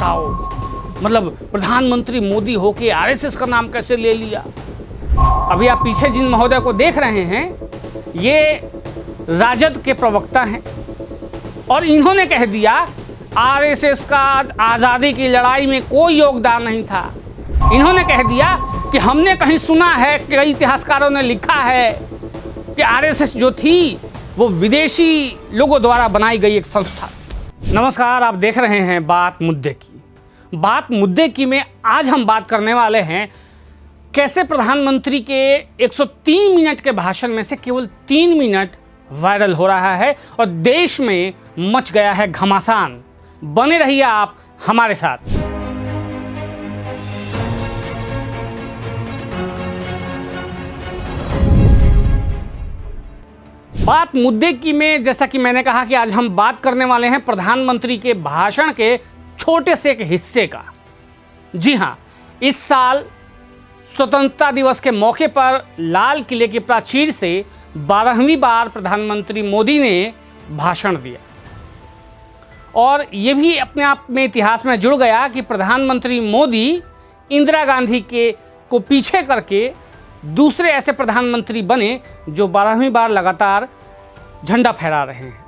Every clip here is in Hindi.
बताओ, मतलब प्रधानमंत्री मोदी होके आरएसएस का नाम कैसे ले लिया। अभी आप पीछे जिन महोदय को देख रहे हैं, ये राजद के प्रवक्ता हैं और इन्होंने कह दिया आरएसएस का आज़ादी की लड़ाई में कोई योगदान नहीं था। इन्होंने कह दिया कि हमने कहीं सुना है, कई इतिहासकारों ने लिखा है कि आरएसएस जो थी वो विदेशी लोगों द्वारा बनाई गई एक संस्था थी। नमस्कार, आप देख रहे हैं बात मुद्दे की में आज हम बात करने वाले हैं कैसे प्रधानमंत्री के 103 मिनट के भाषण में से केवल 3 मिनट वायरल हो रहा है और देश में मच गया है घमासान। बने रहिए आप हमारे साथ। बात मुद्दे की में जैसा कि मैंने कहा कि आज हम बात करने वाले हैं प्रधानमंत्री के भाषण के छोटे से एक हिस्से का। जी हां, इस साल स्वतंत्रता दिवस के मौके पर लाल किले की प्राचीर से 12वीं बार प्रधानमंत्री मोदी ने भाषण दिया और ये भी अपने आप में इतिहास में जुड़ गया कि प्रधानमंत्री मोदी इंदिरा गांधी को पीछे करके दूसरे ऐसे प्रधानमंत्री बने जो 12वीं बार लगातार झंडा फहरा रहे हैं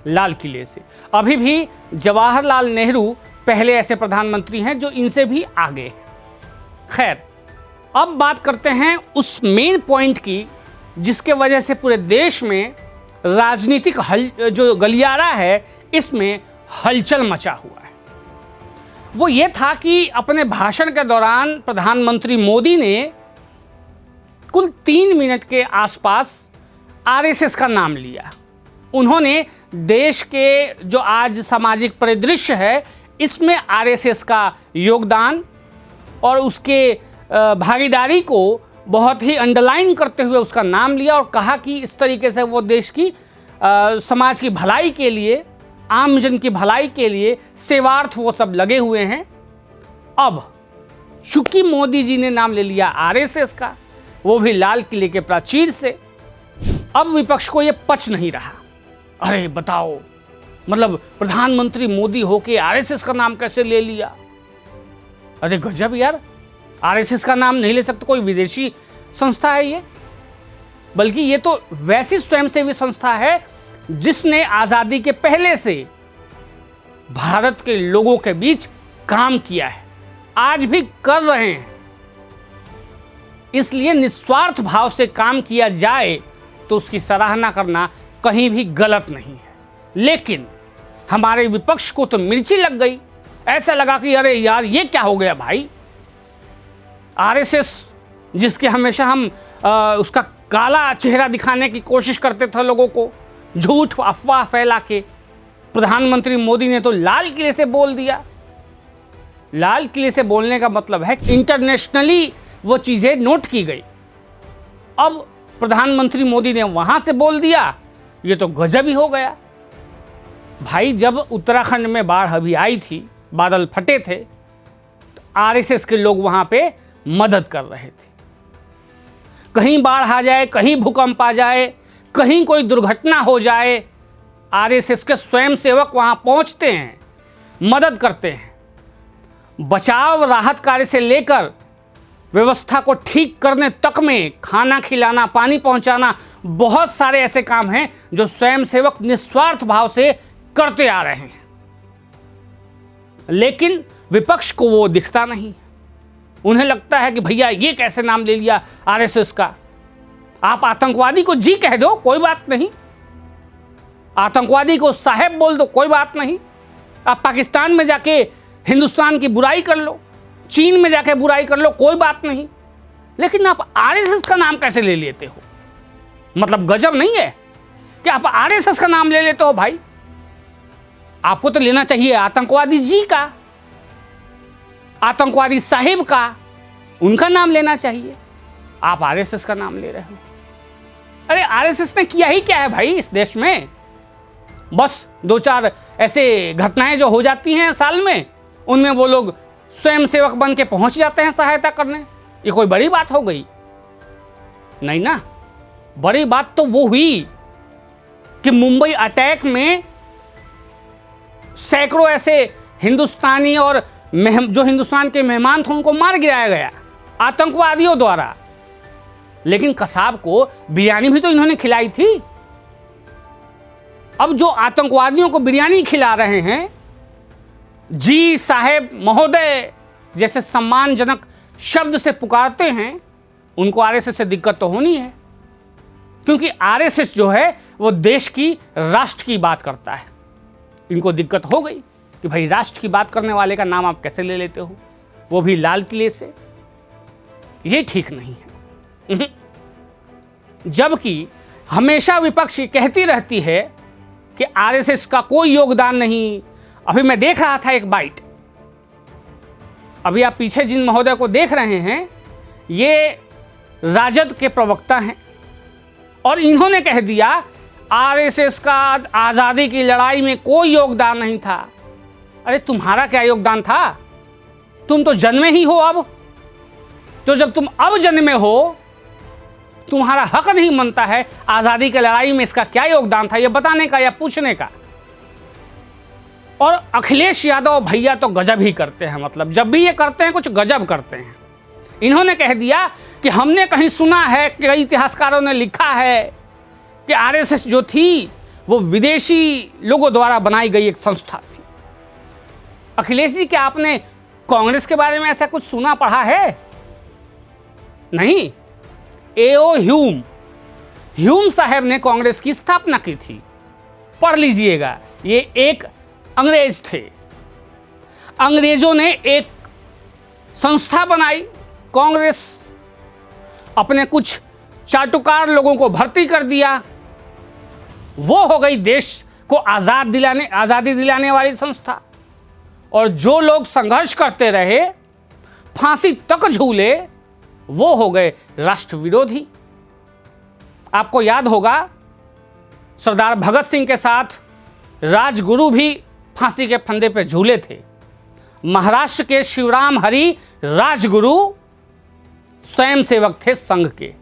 लाल किले से। अभी भी जवाहरलाल नेहरू पहले ऐसे प्रधानमंत्री हैं जो इनसे भी आगे हैं। खैर, अब बात करते हैं उस मेन पॉइंट की जिसके वजह से पूरे देश में राजनीतिक जो गलियारा है इसमें हलचल मचा हुआ है। वो ये था कि अपने भाषण के दौरान प्रधानमंत्री मोदी ने कुल 3 मिनट के आसपास आरएसएस का नाम लिया। उन्होंने देश के जो आज सामाजिक परिदृश्य है इसमें आरएसएस का योगदान और उसके भागीदारी को बहुत ही अंडरलाइन करते हुए उसका नाम लिया और कहा कि इस तरीके से वो देश की समाज की भलाई के लिए, आम जन की भलाई के लिए सेवार्थ वो सब लगे हुए हैं। अब चूंकि मोदी जी ने नाम ले लिया आरएसएस का, वो भी लाल किले के प्राचीर से, अब विपक्ष को ये पच नहीं रहा। अरे बताओ, मतलब प्रधानमंत्री मोदी होके आरएसएस का नाम कैसे ले लिया। अरे गजब यार, आरएसएस का नाम नहीं ले सकते, कोई विदेशी संस्था है ये, बल्कि ये तो वैसी स्वयंसेवी संस्था है जिसने आज़ादी के पहले से भारत के लोगों के बीच काम किया है, आज भी कर रहे हैं। इसलिए निस्वार्थ भाव से काम किया जाए तो उसकी सराहना करना कहीं भी गलत नहीं है। लेकिन हमारे विपक्ष को तो मिर्ची लग गई। ऐसा लगा कि अरे यार ये क्या हो गया भाई, आरएसएस जिसके हमेशा हम उसका काला चेहरा दिखाने की कोशिश करते थे लोगों को, झूठ अफवाह फैला के, प्रधानमंत्री मोदी ने तो लाल किले से बोल दिया। लाल किले से बोलने का मतलब है इंटरनेशनली वो चीज़ें नोट की गई। अब प्रधानमंत्री मोदी ने वहाँ से बोल दिया, ये तो गजब ही हो गया भाई। जब उत्तराखंड में बाढ़ अभी आई थी, बादल फटे थे, तो आरएसएस के लोग वहाँ पे मदद कर रहे थे। कहीं बाढ़ आ जाए, कहीं भूकंप आ जाए, कहीं कोई दुर्घटना हो जाए, आरएसएस के स्वयंसेवक वहाँ पहुँचते हैं, मदद करते हैं। बचाव राहत कार्य से लेकर व्यवस्था को ठीक करने तक में, खाना खिलाना, पानी पहुंचाना, बहुत सारे ऐसे काम हैं जो स्वयंसेवक निस्वार्थ भाव से करते आ रहे हैं। लेकिन विपक्ष को वो दिखता नहीं। उन्हें लगता है कि भैया ये कैसे नाम ले लिया आरएसएस का। आप आतंकवादी को जी कह दो, कोई बात नहीं। आतंकवादी को साहेब बोल दो, कोई बात नहीं। आप पाकिस्तान में जाके हिंदुस्तान की बुराई कर लो, चीन में जाके बुराई कर लो, कोई बात नहीं। लेकिन आप आरएसएस का नाम कैसे ले लेते हो? मतलब गजब नहीं है कि आप आरएसएस का नाम ले लेते हो भाई? आपको तो लेना चाहिए आतंकवादी जी का, आतंकवादी साहिब का, उनका नाम लेना चाहिए। आप आरएसएस का नाम ले रहे हो। अरे आरएसएस ने किया ही क्या है भाई इस देश में? बस 2-4 ऐसे घटनाएं जो हो जाती हैं साल में, उनमें वो लोग स्वयंसेवक बन के पहुंच जाते हैं सहायता करने। ये कोई बड़ी बात हो गई? नहीं ना। बड़ी बात तो वो हुई कि मुंबई अटैक में सैकड़ों ऐसे हिंदुस्तानी और जो हिंदुस्तान के मेहमान थे उनको मार गिराया गया आतंकवादियों द्वारा। लेकिन कसाब को बिरयानी भी तो इन्होंने खिलाई थी। अब जो आतंकवादियों को बिरयानी खिला रहे हैं, जी साहेब महोदय जैसे सम्मानजनक शब्द से पुकारते हैं, उनको आरएसएस से दिक्कत तो होनी है, क्योंकि आरएसएस जो है वो देश की, राष्ट्र की बात करता है। इनको दिक्कत हो गई कि भाई राष्ट्र की बात करने वाले का नाम आप कैसे ले लेते हो, वो भी लाल किले से। ये ठीक नहीं है। जबकि हमेशा विपक्ष कहती रहती है कि आरएसएस का कोई योगदान नहीं। अभी मैं देख रहा था एक बाइट, अभी आप पीछे जिन महोदय को देख रहे हैं ये राजद के प्रवक्ता हैं और इन्होंने कह दिया आरएसएस का आज़ादी की लड़ाई में कोई योगदान नहीं था। अरे तुम्हारा क्या योगदान था? तुम तो जन्मे ही हो अब। तो जब तुम अब जन्मे हो, तुम्हारा हक नहीं बनता है आज़ादी की लड़ाई में इसका क्या योगदान था ये बताने का या पूछने का। और अखिलेश यादव भैया तो गजब ही करते हैं, मतलब जब भी ये करते हैं कुछ गजब करते हैं। इन्होंने कह दिया कि हमने कहीं सुना है, कई इतिहासकारों ने लिखा है कि आरएसएस जो थी वो विदेशी लोगों द्वारा बनाई गई एक संस्था थी। अखिलेश जी, क्या आपने कांग्रेस के बारे में ऐसा कुछ सुना पढ़ा है? नहीं। एओ ह्यूम साहब ने कांग्रेस की स्थापना की थी, पढ़ लीजिएगा। ये एक अंग्रेज थे। अंग्रेजों ने एक संस्था बनाई कांग्रेस, अपने कुछ चाटुकार लोगों को भर्ती कर दिया, वो हो गई देश को आज़ादी दिलाने वाली संस्था। और जो लोग संघर्ष करते रहे, फांसी तक झूले, वो हो गए राष्ट्र विरोधी। आपको याद होगा सरदार भगत सिंह के साथ राजगुरु भी फांसी के फंदे पे झूले थे। महाराष्ट्र के शिवराम हरी राजगुरु स्वयंसेवक थे संघ के।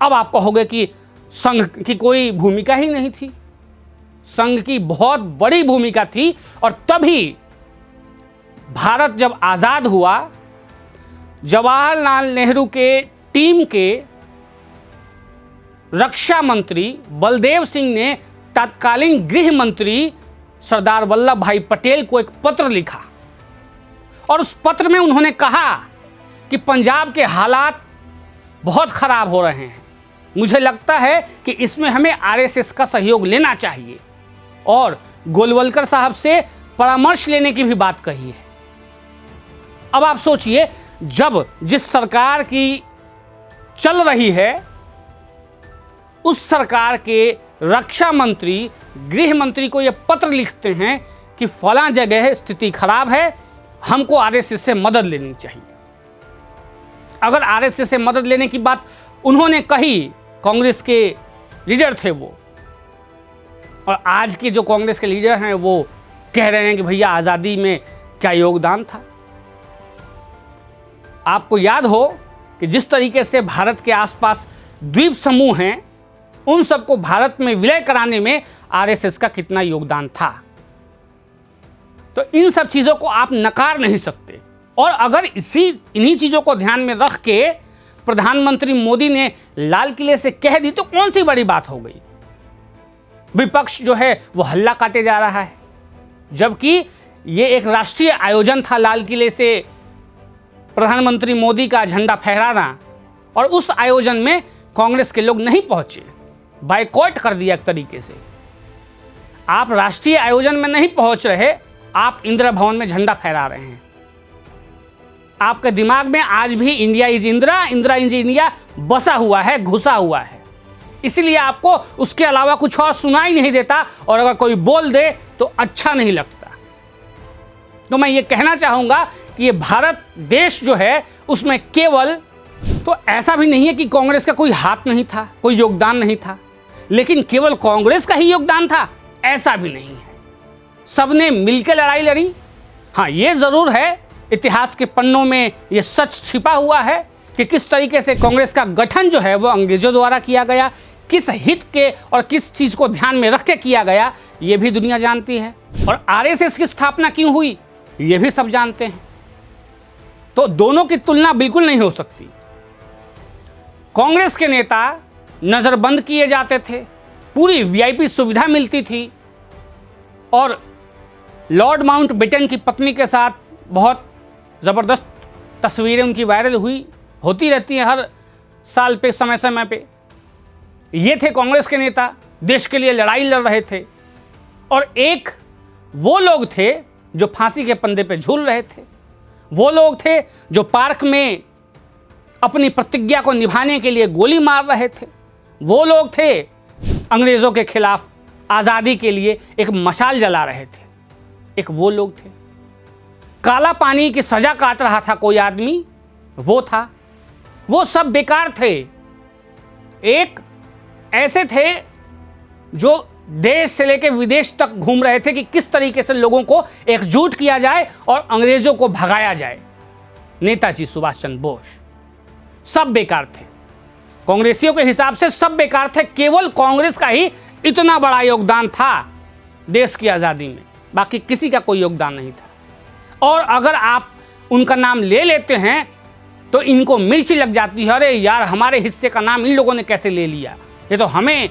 अब आप कहोगे कि संघ की कोई भूमिका ही नहीं थी। संघ की बहुत बड़ी भूमिका थी। और तभी भारत जब आज़ाद हुआ, जवाहरलाल नेहरू के टीम के रक्षा मंत्री बलदेव सिंह ने तत्कालीन गृह मंत्री सरदार वल्लभ भाई पटेल को एक पत्र लिखा और उस पत्र में उन्होंने कहा कि पंजाब के हालात बहुत खराब हो रहे हैं, मुझे लगता है कि इसमें हमें आरएसएस का सहयोग लेना चाहिए। और गोलवलकर साहब से परामर्श लेने की भी बात कही है। अब आप सोचिए, जब जिस सरकार की चल रही है उस सरकार के रक्षा मंत्री, गृह मंत्री को यह पत्र लिखते हैं कि फलां जगह स्थिति खराब है, हमको आरएसएस से मदद लेनी चाहिए। अगर आरएसएस से मदद लेने की बात उन्होंने कही, कांग्रेस के लीडर थे वो, और आज के जो कांग्रेस के लीडर हैं वो कह रहे हैं कि भैया आज़ादी में क्या योगदान था। आपको याद हो कि जिस तरीके से भारत के आसपास द्वीप समूह हैं, उन सबको भारत में विलय कराने में आरएसएस का कितना योगदान था। तो इन सब चीज़ों को आप नकार नहीं सकते। और अगर इन्हीं चीज़ों को ध्यान में रख के प्रधानमंत्री मोदी ने लाल किले से कह दी तो कौन सी बड़ी बात हो गई। विपक्ष जो है वो हल्ला काटे जा रहा है, जबकि ये एक राष्ट्रीय आयोजन था लाल किले से प्रधानमंत्री मोदी का झंडा फहराना, और उस आयोजन में कांग्रेस के लोग नहीं पहुंचे, बायकॉट कर दिया एक तरीके से। आप राष्ट्रीय आयोजन में नहीं पहुंच रहे, आप इंदिरा भवन में झंडा फहरा रहे हैं। आपके दिमाग में आज भी India is Indira, Indira is India बसा हुआ है, घुसा हुआ है, इसलिए आपको उसके अलावा कुछ और सुनाई नहीं देता, और अगर कोई बोल दे तो अच्छा नहीं लगता। तो मैं ये कहना चाहूँगा कि ये भारत देश जो है उसमें केवल, तो ऐसा भी नहीं है कि कांग्रेस का कोई हाथ नहीं था, कोई योगदान नहीं था, लेकिन केवल कांग्रेस का ही योगदान था ऐसा भी नहीं है। सबने मिलकर लड़ाई लड़ी। हाँ, ये ज़रूर है, इतिहास के पन्नों में ये सच छिपा हुआ है कि किस तरीके से कांग्रेस का गठन जो है वो अंग्रेजों द्वारा किया गया, किस हित के और किस चीज को ध्यान में रख के किया गया, यह भी दुनिया जानती है। और आरएसएस की स्थापना क्यों हुई, यह भी सब जानते हैं। तो दोनों की तुलना बिल्कुल नहीं हो सकती। कांग्रेस के नेता नजरबंद किए जाते थे, पूरी वीआईपी सुविधा मिलती थी, और लॉर्ड माउंटबेटन की पत्नी के साथ बहुत ज़बरदस्त तस्वीरें उनकी वायरल होती रहती हैं हर साल पे, समय समय पे। ये थे कांग्रेस के नेता, देश के लिए लड़ाई लड़ रहे थे। और एक वो लोग थे जो फांसी के फंदे पे झूल रहे थे, वो लोग थे जो पार्क में अपनी प्रतिज्ञा को निभाने के लिए गोली मार रहे थे, वो लोग थे अंग्रेज़ों के खिलाफ आज़ादी के लिए एक मशाल जला रहे थे, एक वो लोग थे। काला पानी की सजा काट रहा था कोई आदमी, वो था। वो सब बेकार थे। एक ऐसे थे जो देश से लेकर विदेश तक घूम रहे थे कि किस तरीके से लोगों को एकजुट किया जाए और अंग्रेजों को भगाया जाए। नेताजी सुभाष चंद्र बोस, सब बेकार थे। कांग्रेसियों के हिसाब से सब बेकार थे। केवल कांग्रेस का ही इतना बड़ा योगदान था देश की आज़ादी में, बाकी किसी का कोई योगदान नहीं था। और अगर आप उनका नाम ले लेते हैं तो इनको मिर्ची लग जाती है, अरे यार हमारे हिस्से का नाम इन लोगों ने कैसे ले लिया, ये तो हमें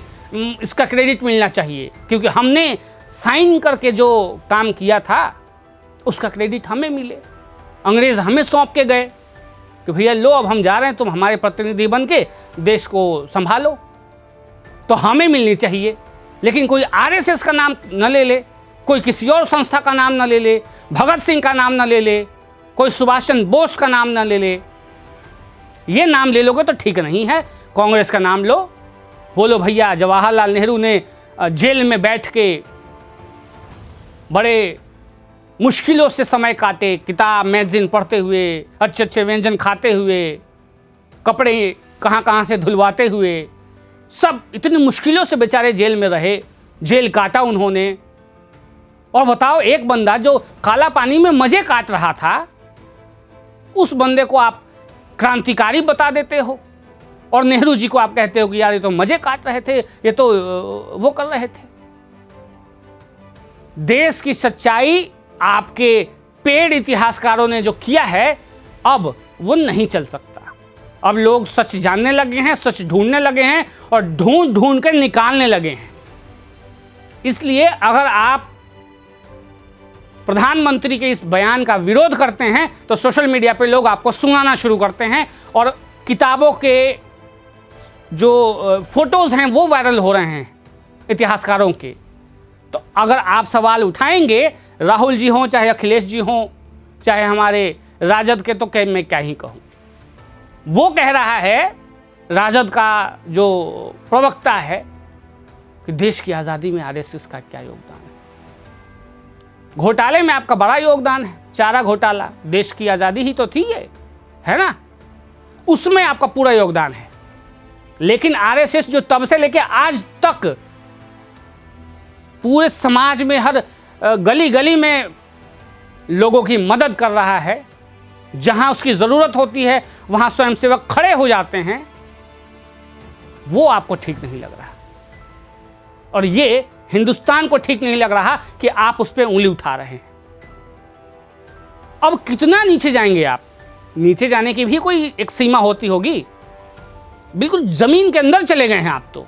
इसका क्रेडिट मिलना चाहिए, क्योंकि हमने साइन करके जो काम किया था उसका क्रेडिट हमें मिले। अंग्रेज़ हमें सौंप के गए कि भैया लो, अब हम जा रहे हैं, तुम हमारे प्रतिनिधि बन के देश को संभालो, तो हमें मिलनी चाहिए। लेकिन कोई आरएसएस का नाम न ले ले, कोई किसी और संस्था का नाम न ले ले, भगत सिंह का नाम न ले ले, कोई सुभाष चंद्र बोस का नाम न ले ले। ये नाम ले लोगे तो ठीक नहीं है। कांग्रेस का नाम लो, बोलो भैया जवाहरलाल नेहरू ने जेल में बैठ के बड़े मुश्किलों से समय काटे, किताब मैगजीन पढ़ते हुए, अच्छे अच्छे व्यंजन खाते हुए, कपड़े कहाँ कहाँ से धुलवाते हुए, सब इतनी मुश्किलों से बेचारे जेल में रहे, जेल काटा उन्होंने। और बताओ, एक बंदा जो काला पानी में मजे काट रहा था, उस बंदे को आप क्रांतिकारी बता देते हो, और नेहरू जी को आप कहते हो कि यार ये तो मजे काट रहे थे, ये तो वो कर रहे थे। देश की सच्चाई आपके पेड़ इतिहासकारों ने जो किया है, अब वो नहीं चल सकता। अब लोग सच जानने लगे हैं, सच ढूंढने लगे हैं, और ढूंढ ढूंढ कर निकालने लगे हैं। इसलिए अगर आप प्रधानमंत्री के इस बयान का विरोध करते हैं तो सोशल मीडिया पे लोग आपको सुनाना शुरू करते हैं, और किताबों के जो फोटोज हैं वो वायरल हो रहे हैं इतिहासकारों के। तो अगर आप सवाल उठाएंगे, राहुल जी हों, चाहे अखिलेश जी हों, चाहे हमारे राजद के, तो मैं क्या ही कहूँ। वो कह रहा है, राजद का जो प्रवक्ता है, कि देश की आज़ादी में आरएसएस का क्या योगदान है। घोटाले में आपका बड़ा योगदान है, चारा घोटाला, देश की आज़ादी ही तो थी ये, है ना, उसमें आपका पूरा योगदान है। लेकिन आरएसएस जो तब से लेके आज तक पूरे समाज में हर गली गली में लोगों की मदद कर रहा है, जहां उसकी ज़रूरत होती है वहां स्वयंसेवक खड़े हो जाते हैं, वो आपको ठीक नहीं लग रहा। और ये हिंदुस्तान को ठीक नहीं लग रहा कि आप उस पर उंगली उठा रहे हैं। अब कितना नीचे जाएंगे आप? नीचे जाने की भी कोई एक सीमा होती होगी। बिल्कुल जमीन के अंदर चले गए हैं आप तो।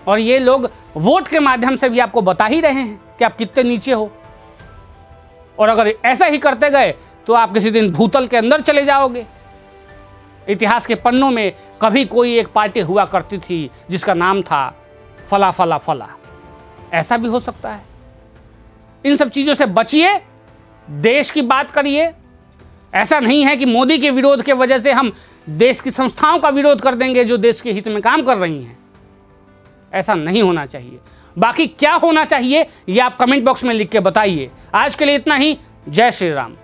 और ये लोग वोट के माध्यम से भी आपको बता ही रहे हैं कि आप कितने नीचे हो। और अगर ऐसा ही करते गए तो आप किसी दिन भूतल के अंदर चले जाओगे। इतिहास के पन्नों में कभी कोई एक पार्टी हुआ करती थी जिसका नाम था फला फला फला, ऐसा भी हो सकता है। इन सब चीज़ों से बचिए, देश की बात करिए। ऐसा नहीं है कि मोदी के विरोध के वजह से हम देश की संस्थाओं का विरोध कर देंगे जो देश के हित में काम कर रही हैं। ऐसा नहीं होना चाहिए। बाकी क्या होना चाहिए ये आप कमेंट बॉक्स में लिख के बताइए। आज के लिए इतना ही। जय श्री राम।